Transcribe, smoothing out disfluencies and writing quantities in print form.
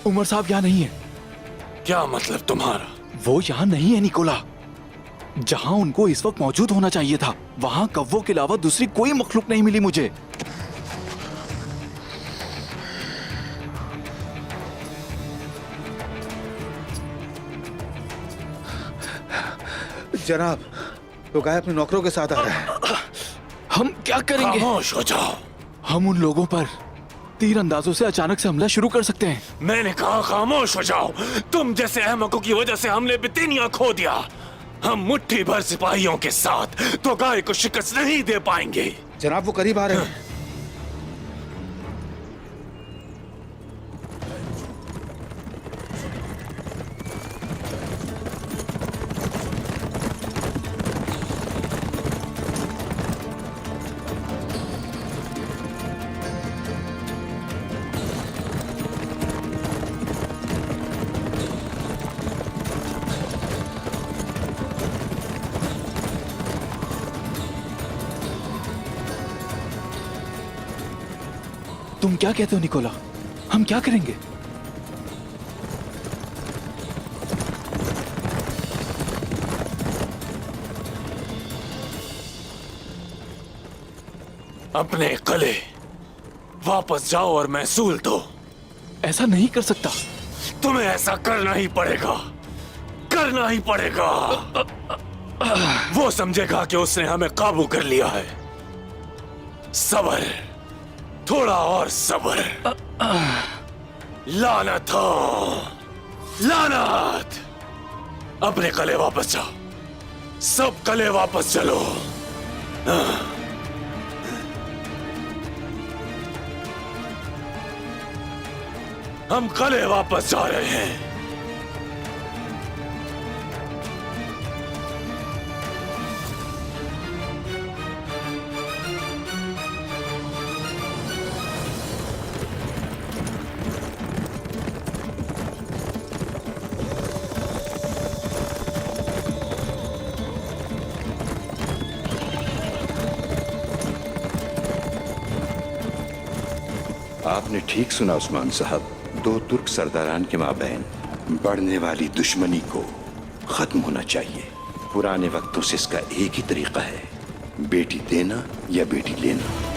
उमर साहब यहाँ नहीं है। क्या मतलब तुम्हारा? वो यहाँ नहीं है निकोला। जहाँ उनको इस वक्त मौजूद होना चाहिए था, वहाँ कव्वों के अलावा दूसरी कोई मखलूक नहीं मिली मुझे। जनाब, तो गाय अपने नौकरों के साथ आ रहा है। हम क्या करेंगे? खामोश हो जाओ। हम उन लोगों पर तीर अंदाजों से अचानक से हमला शुरू कर सकते हैं। मैंने कहा खामोश हो जाओ। तुम जैसे अहमकों की वजह से हमने बितिनिया खो दिया। हम मुट्ठी भर सिपाहियों के साथ तो गाय को शिकस्त नहीं दे पाएंगे। जनाब, वो करीब आ रहे हैं। तुम क्या कहते हो निकोला? हम क्या करेंगे? अपने कले वापस जाओ और महसूल दो। ऐसा नहीं कर सकता। तुम्हें ऐसा करना ही पड़ेगा, करना ही पड़ेगा। वो समझेगा कि उसने हमें काबू कर लिया है। सब्र, थोड़ा और सब्र। लानत हो, लानत। अपने कले वापस जाओ, सब कले वापस चलो। हम कले वापस जा रहे हैं। आपने ठीक सुना उस्मान साहब। दो तुर्क सरदारान के माबैन बढ़ने वाली दुश्मनी को खत्म होना चाहिए। पुराने वक्तों से इसका एक ही तरीका है, बेटी देना या बेटी लेना।